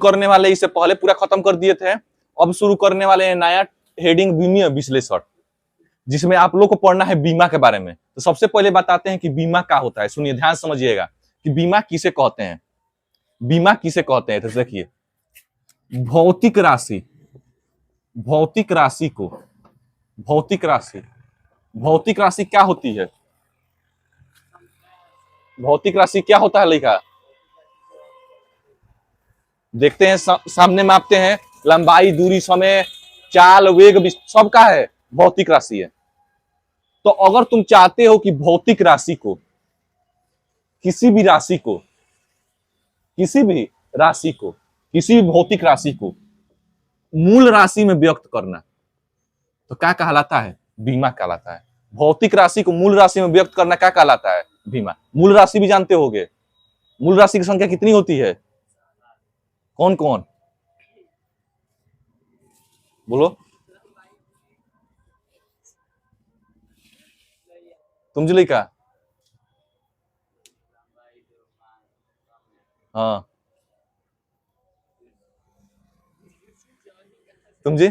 करने वाले इससे पहले पूरा खत्म कर दिए थे। अब शुरू करने वाले हैं नया हेडिंग बीमा विश्लेषण, जिसमें आप लोग को पढ़ना है बीमा के बारे में। तो सबसे पहले बताते हैं कि बीमा क्या होता है। सुनिए, ध्यान समझिएगा कि बीमा किसे कहते हैं। बीमा किसे कहते हैं तो देखिए, भौतिक राशि, भौतिक राशि को, भौतिक राशि, भौतिक राशि क्या होती है? भौतिक राशि क्या होता है लिखा? देखते हैं, सामने मापते हैं, लंबाई, दूरी, समय, चाल, वेग, सब का है, भौतिक राशि है। तो अगर तुम चाहते हो कि भौतिक राशि को, किसी भी राशि को, किसी भी राशि को, किसी भी भौतिक राशि को मूल राशि में व्यक्त करना, तो क्या कहलाता है? बीमा कहलाता है। भौतिक राशि को मूल राशि में व्यक्त करना क्या कहलाता है? बीमा। मूल राशि भी जानते होगे, मूल राशि की संख्या कितनी होती है? कौन कौन बोलो, तुम जी का? हाँ, तुम जी?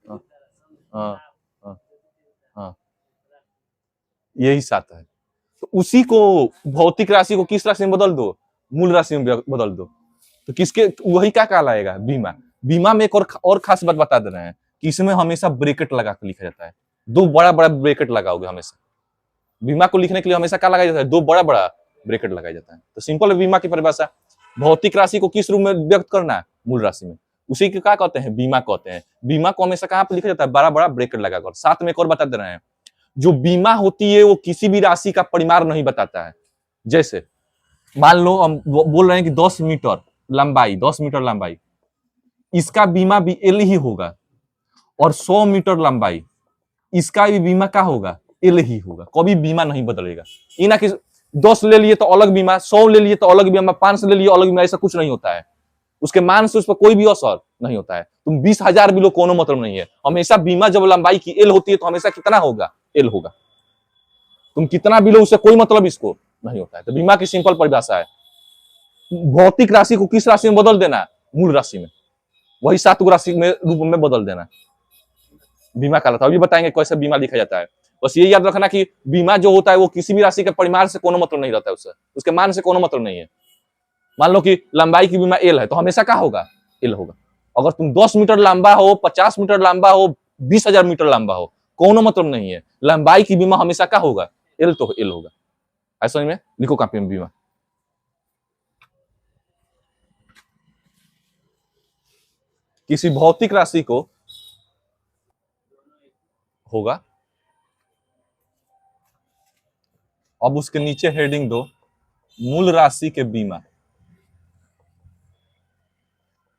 हाँ हाँ हाँ हाँ, यही सात है। तो उसी को, भौतिक राशि को किस राशि में बदल दो? मूल राशि में बदल दो, तो किसके, वही क्या कहलाएगा? बीमा। बीमा में एक और खास बात बता दे रहे हैं कि इसमें हमेशा ब्रेकेट लगा के लिखा जाता है। दो बड़ा बड़ा ब्रेकेट लगाओगे हमेशा। बीमा को लिखने के लिए हमेशा क्या लगाया जाता है? दो बड़ा बड़ा ब्रेकेट लगाया जाता है। तो सिंपल है बीमा की परिभाषा। भौतिक राशि को किस रूप में व्यक्त करना है? मूल राशि में। उसी को क्या कहते हैं? बीमा कहते हैं। बीमा को हमेशा कहां पर लिखा जाता है? बड़ा बड़ा ब्रेकेट लगाकर। साथ में एक और बता दे रहे हैं, जो बीमा होती है वो किसी भी राशि का परिमाण नहीं बताता है। जैसे मान लो हम बोल रहे हैं कि 10 मीटर लंबाई, 10 मीटर लंबाई, इसका बीमा भी एल ही होगा। और 100 मीटर लंबाई, इसका भी बीमा क्या होगा? एल ही होगा। कभी बीमा नहीं बदलेगा। ये ना कि 10 ले लिए तो अलग बीमा, 100 ले लिए तो अलग बीमा, 500 ले लिए अलग बीमा, ऐसा कुछ नहीं होता है। उसके मान से उस पर कोई भी असर नहीं होता है। तुम 20,000 भी लो, कोनो मतलब नहीं है। हमेशा बीमा जब लंबाई की एल होती है तो हमेशा कितना होगा? एल होगा। तुम कितना भी लो, उससे कोई मतलब इसको नहीं होता है। तो बीमा की सिंपल परिभाषा है, भौतिक राशि को किस राशि में बदल देना? मूल राशि में। वही 7 राशि में रूप में बदल देना, बीमा कहलाता है। अभी बताएंगे कैसे बीमा लिखा जाता है। बस ये याद रखना कि बीमा जो होता है वो किसी भी राशि के परिमाण से कोनो मतलब नहीं रहता है, उससे, उसके मान से कोनो मतलब नहीं है। मान लो कि लंबाई की बीमा एल है तो हमेशा क्या होगा? एल होगा। अगर तुम 10 मीटर लंबा हो, 50 मीटर लंबा हो, 20,000 मीटर लंबा हो, कोनो मतलब नहीं है। लंबाई की बीमा हमेशा क्या होगा? एल तो एल होगा। ऐसा में लिखो कॉपी में बीमा। किसी भौतिक राशि को होगा। अब उसके नीचे हेडिंग दो, मूल राशि के बीमा,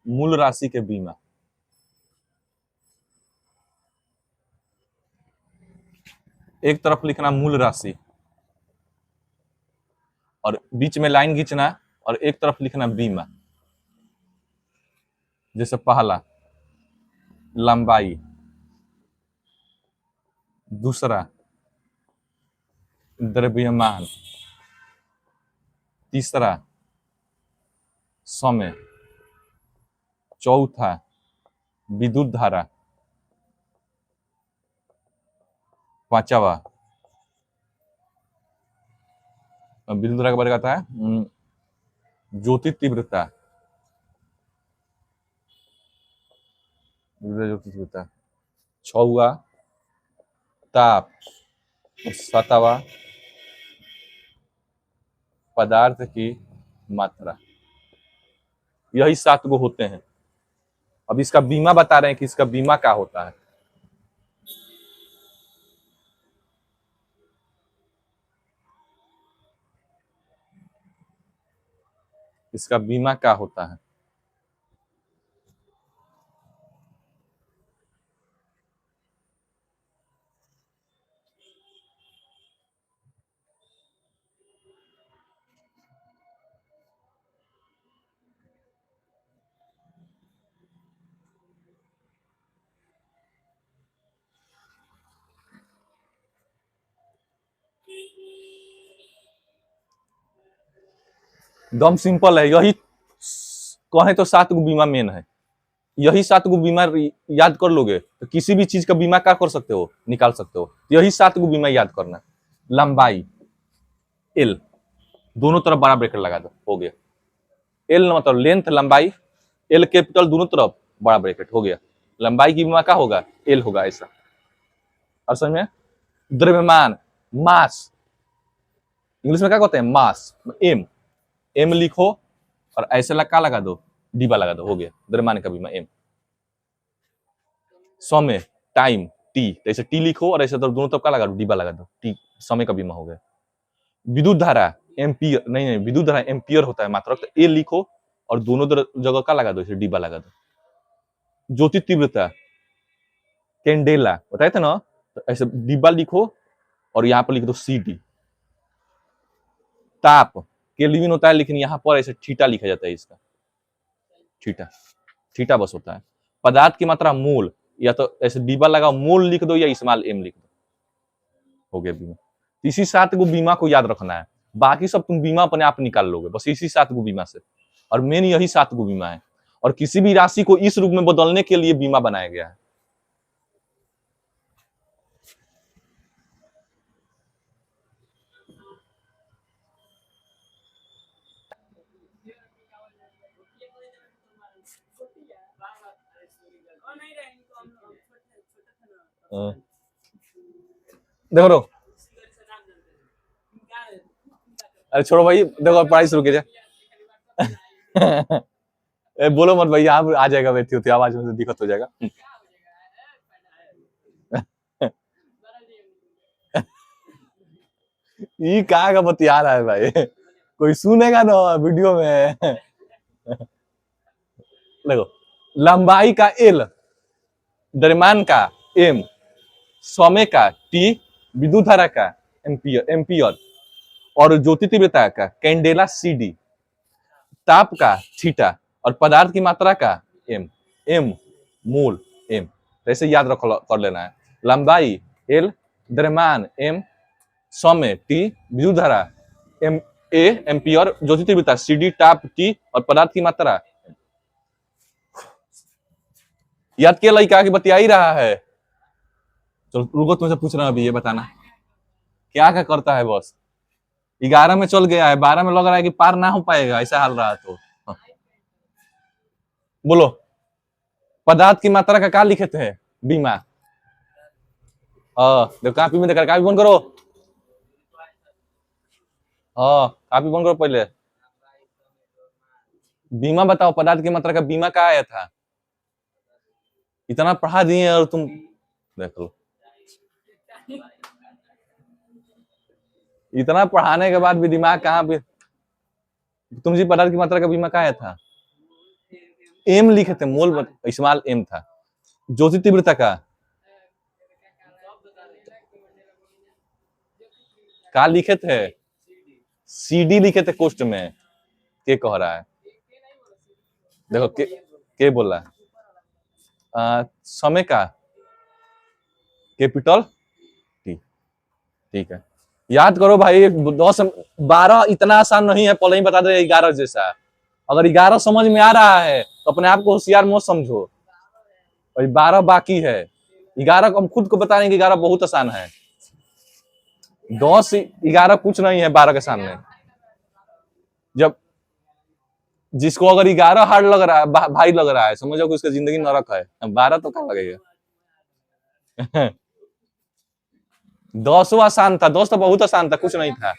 मूल राशि के बीमा। एक तरफ लिखना मूल राशि और बीच में लाइन खींचना, और एक तरफ लिखना बीमा। जैसे पहला लंबाई, दूसरा द्रव्यमान, तीसरा समय, चौथा विद्युत धारा, पांचवा विद्युत धारा के बारे में आता है ज्योति तीव्रता, ज्योति तीव्रता, छवा ताप, और सातवा पदार्थ की मात्रा। यही 7 गो होते हैं। अब इसका बीमा बता रहे हैं कि इसका बीमा क्या होता है। इसका बीमा क्या होता है? एकदम सिंपल है। यही कहें तो 7 गो बीमा मेन है, यही 7 गो बीमा याद कर लोगे तो किसी भी चीज का बीमा क्या कर सकते हो, निकाल सकते हो। यही 7 गो बीमा याद करना। लंबाई एल, दोनों तरफ बड़ा ब्रैकेट लगा दो, हो गया। एल मतलब लेंथ, लंबाई, एल कैपिटल दोनों तरफ बड़ा ब्रैकेट, हो गया। लंबाई की बीमा क्या होगा, एल होगा ऐसा। और समझ में? द्रव्यमान मास, इंग्लिश में क्या कहते हैं, मास, एम। एम लिखो और ऐसे लगा लगा दो, डिब्बा लगा दो, हो गया द्रव्यमान का बीमा एम। समय टाइम टी, तो ऐसे टी लिखो और ऐसे तो दोनों तरफ का लगा दो, डिब्बा लगा दो, टी समय का बीमा हो गया। विद्युत धारा एम्पियर, नहीं विद्युत धारा एम्पियर होता है मात्रक, तो ए लिखो और दोनों जगह का लगा दो, ऐसे डिब्बा लगा दो। ज्योति तीव्रता कैंडेला बताए थे ना, तो ऐसे डिब्बा लिखो और यहाँ पर लिख दो सी डी। ताप केल्विन होता है, लेकिन यहाँ पर ऐसे थीटा लिखा जाता है, इसका थीटा, थीटा बस होता है। पदार्थ की मात्रा मोल, या तो ऐसे डिब्बा लगा मोल लिख दो या स्मॉल एम लिख दो, हो गया बीमा। इसी 7 गो बीमा को याद रखना है, बाकी सब तुम बीमा अपने आप निकाल लोगे, बस इसी 7 गो बीमा से। और मेन यही 7 गो बीमा है, और किसी भी राशि को इस रूप में बदलने के लिए बीमा बनाया गया है। देखो रो, अरे छोड़ो भाई, देखो पढ़ाई शुरू कीजिए। बोलो मत भाई, यहाँ आ जाएगा बैठी होती आवाज में दिक्कत हो जाएगा। ये कहाँ का बतिया रहा है भाई, कोई सुनेगा ना वीडियो में। देखो, लंबाई का एल, द्रव्यमान का एम, समय का टी, विद्युत धारा का एम्पियर, और ज्योति तीव्रता का कैंडेला सी डी, ताप का थीटा, और पदार्थ की मात्रा का एम, एम मोल एम। ऐसे याद रख कर लेना है। लंबाई एल, द्रव्यमान एम, समय टी, विद्युत धारा एम ए, एम्पियर, ज्योति तीव्रता सी डी, ताप टी, और पदार्थ की मात्रा। याद किया लड़का की बतिया ही रहा है। चलो रुको, तुमसे पूछ रहा हूं अभी, ये बताना क्या क्या करता है बस। 11 में चल गया है, 12 में लग रहा है कि पार ना हो पाएगा, ऐसा हाल रहा तो। हाँ। बोलो, पदार्थ की मात्रा का क्या लिखे थे बीमा? देखो कापी में देखा, कापी बंद करो। कापी बंद करो पहले। बीमा बताओ, पदार्थ की मात्रा का बीमा क्या आया था? इतना पढ़ा दिए और तुम देख लो, इतना पढ़ाने के बाद भी दिमाग कहाँ पे। तुम जी पदार्थ की मात्रा का बीमा क्या आया था? एम लिखे थे, मोल स्मॉल एम था। ज्योति तीव्रता का क्या लिखे थे? सीडी लिखे थे कोष्ट में। के कह रहा है? देखो के बोल रहा है? समय का कैपिटल टी, ठीक है। याद करो भाई, 10 12 इतना आसान नहीं है, पहले ही बता दे 11 जैसा। अगर 11 समझ में आ रहा है तो अपने आप को होशियार मत समझो, और 12 बाकी है। 11 को हम खुद को बता रहे हैं कि 11 बहुत आसान है। 10 11 कुछ नहीं है 12 के सामने। जब जिसको अगर 11 हार्ड लग रहा है, भाई लग रहा है, समझो कि उसका जिंदगी नरक है। 12 तो क्या लगेगा। 10 आसान था, 10 तो बहुत आसान था, कुछ नहीं था।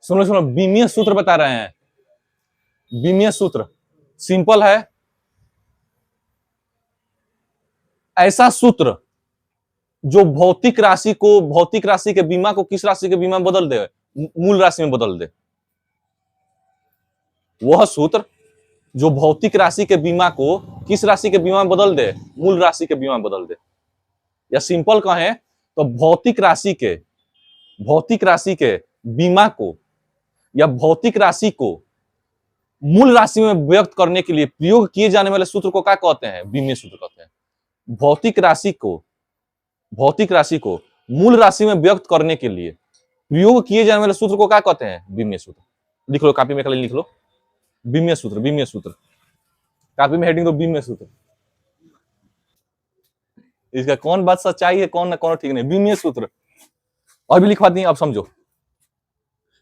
सुनो सुनो, बीमीय सूत्र बता रहे हैं। बीमीय सूत्र सिंपल है, ऐसा सूत्र जो भौतिक राशि को, भौतिक राशि के बीमा को किस राशि के बीमा में बदल दे, मूल राशि में बदल दे। वह सूत्र जो भौतिक राशि के बीमा को किस राशि के बीमा में बदल दे, मूल राशि के बीमा में बदल दे। या सिंपल कहें तो भौतिक राशि के बीमा को या भौतिक राशि को मूल राशि में व्यक्त करने के लिए प्रयोग किए जाने वाले सूत्र को क्या कहते हैं? बीमीय सूत्र कहते हैं। भौतिक राशि को मूल राशि में व्यक्त करने के लिए प्रयोग किए जाने वाले सूत्र को क्या कहते हैं? बीमीय सूत्र। लिख लो, कॉपी में खाली लिख लो, बीमीय सूत्र। कॉपी में हेडिंग दो बीमीय सूत्र। इसका कौन बात सच्चाई है, कौन ना कौन ठीक नहीं। बीमीय सूत्र और भी लिखवा दी, अब समझो।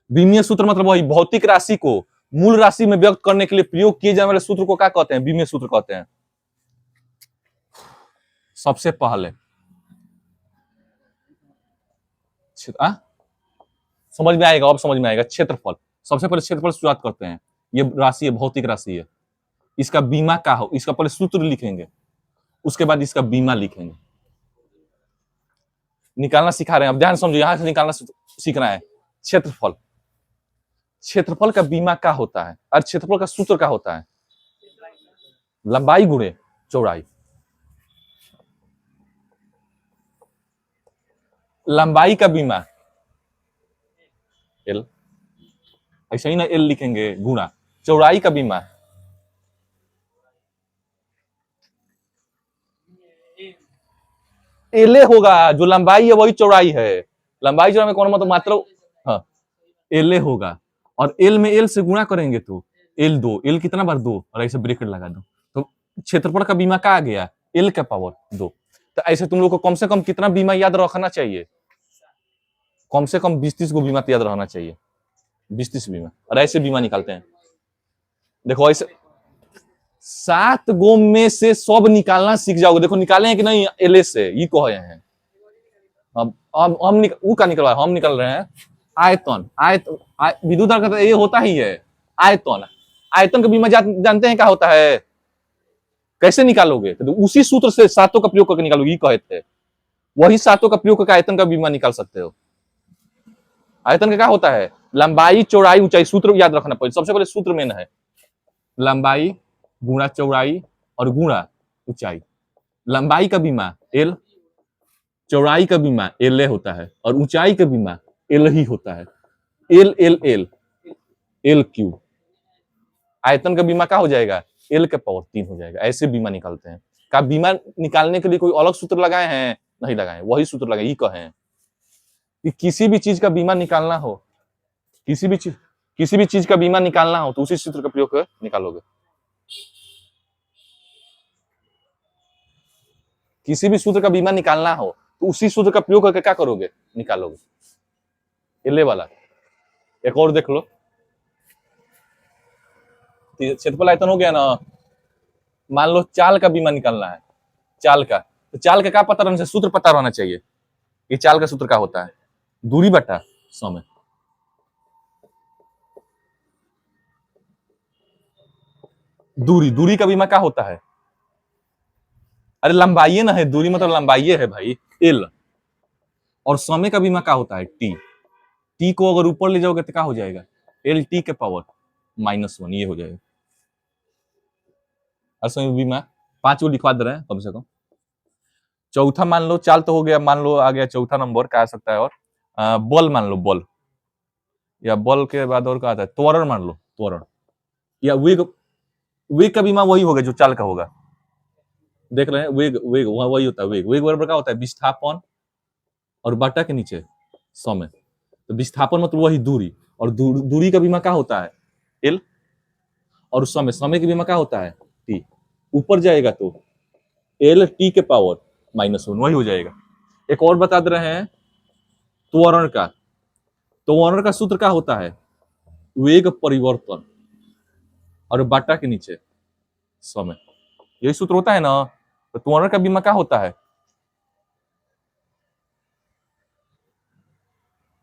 बीमीय सूत्र मतलब वही भौतिक राशि को मूल राशि में व्यक्त करने के लिए प्रयोग किए जाने वाले सूत्र को क्या कहते हैं? बीमीय सूत्र कहते हैं। सबसे पहले समझ में आएगा, अब समझ में आएगा। क्षेत्रफल, सबसे पहले क्षेत्रफल से शुरुआत करते हैं। ये राशि है, भौतिक राशि है, इसका बीमा क्या हो, इसका पहले सूत्र लिखेंगे, उसके बाद इसका बीमा लिखेंगे। निकालना सिखा रहे हैं, अब ध्यान समझो, यहां से निकालना सीखना है। क्षेत्रफल का बीमा क्या होता है और क्षेत्रफल का सूत्र क्या होता है? लंबाई गुणे चौड़ाई। लंबाई का बीमा एल, ऐसा ही ना एल लिखेंगे, गुणा चौड़ाई का बीमा एले होगा। जो लंबाई है वही चौड़ाई है। लंबाई चौड़ाई में कौन मतलब मात्र, हाँ, एले होगा। और एल में एल से गुणा करेंगे तो एल दो, एल कितना बार? दो, और ऐसे ब्रैकेट लगा दो तो क्षेत्रफल का बीमा क्या आ गया? एल का पावर 2। तो ऐसे तुम लोग को कम से कम कितना बीमा याद रखना चाहिए? कम से कम 20-30 को बीमा याद रहना चाहिए, 20-30 बीमा। और ऐसे बीमा निकालते हैं, देखो ऐसे 7 गो में से सब निकालना सीख जाओगे। देखो निकाले हैं कि नहीं एल से, ये कहे हैं। अब हम वो का निकलवा, हम निकल रहे हैं आयतन। विद्युत का तो ये होता ही है आयतन का बीमा जानते हैं क्या होता है? कैसे निकालोगे? तो उसी सूत्र से सातों का प्रयोग करके निकालोगे, ये कहे थे। वही सातों का प्रयोग करके आयतन का बीमा निकाल सकते हो। आयतन का क्या होता है? लंबाई चौड़ाई ऊंचाई। सूत्र याद रखना पड़ेगा, सबसे पहले सूत्र मेन है लंबाई गुणा चौड़ाई और गुणा ऊंचाई। लंबाई का बीमा एल, चौड़ाई का बीमा एल होता है, और ऊंचाई का बीमा एल ही होता है। L L L L Q. आयतन का बीमा क्या हो जाएगा? एल के पावर 3 हो जाएगा। ऐसे बीमा निकालते हैं। का बीमा निकालने के लिए कोई अलग सूत्र लगाए हैं? नहीं लगाए, वही सूत्र लगाए। ये कहे कि किसी भी चीज का बीमा निकालना हो, किसी भी चीज का बीमा निकालना हो तो उसी सूत्र का प्रयोग कर निकालोगे। किसी भी सूत्र का बीमा निकालना हो तो उसी सूत्र का प्रयोग करके क्या करोगे? निकालोगे। एल वाला एक और देख लो। क्षेत्रफल आयतन हो गया ना। मान लो चाल का बीमा निकालना है, चाल का, तो चाल का क्या पता रहना चाहिए? सूत्र पता रहना चाहिए। ये चाल का सूत्र क्या होता है? दूरी बटा समय। दूरी का बीमा क्या होता है? अरे लंबाई ना है, दूरी मतलब लंबाई है भाई, एल। और समय का बीमा क्या होता है? टी को अगर ऊपर ले जाओगे तो क्या हो जाएगा? एल टी के पावर -1, ये हो जाएगा। और समय बीमा 5 को लिखवा दे रहे हैं कम से कम। चौथा मान लो, चाल तो हो गया, मान लो आ गया चौथा नंबर, क्या आ सकता है? और बल मान लो, बल, या बल के बाद और क्या आता है? त्वरण मान लो, त्वरण, या वेग। वेग का बीमा वही होगा जो चाल का होगा। देख रहे हैं, वेग वही होता है। वेग बराबर क्या होता है? विस्थापन और बटा के नीचे समय। तो विस्थापन मतलब वही दूरी, और दूरी का बीमा क्या होता है? एल। और समय का बीमा क्या होता है? टी। ऊपर जाएगा तो एल टी के पावर -1, वही हो जाएगा। एक और बता दे रहे हैं त्वरण का। त्वरण का सूत्र क्या होता है? वेग परिवर्तन और बटा के नीचे समय, यही सूत्र होता है ना। तो त्वरण का बीमा क्या होता है?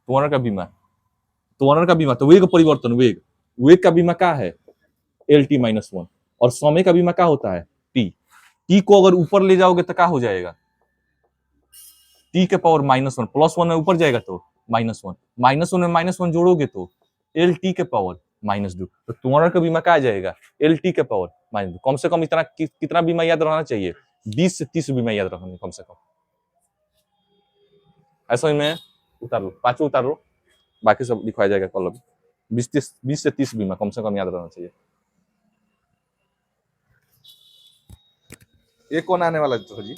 त्वरण का बीमा तो वेग परिवर्तन, वेग का बीमा क्या है? L T -1। और समय का बीमा क्या होता है? टी को अगर ऊपर ले जाओगे तो क्या हो जाएगा? टी के पावर -1, +1 में ऊपर जाएगा तो -1, -1 में -1 जोड़ोगे तो एल टी के पावर -2। तो त्वरण का बीमा क्या आ जाएगा? एल टी के पावर -2। कम से कम इतना कितना बीमा याद रहना चाहिए? 20 से 30 बीमा याद रखना कम से कम। ऐसा ही में उतार लो, पांचों उतार लो, बाकी सब लिखवाया जाएगा कल। 20 से 30 बीमा कम से कम याद रहना चाहिए। ये कौन आने वाला है तो जी?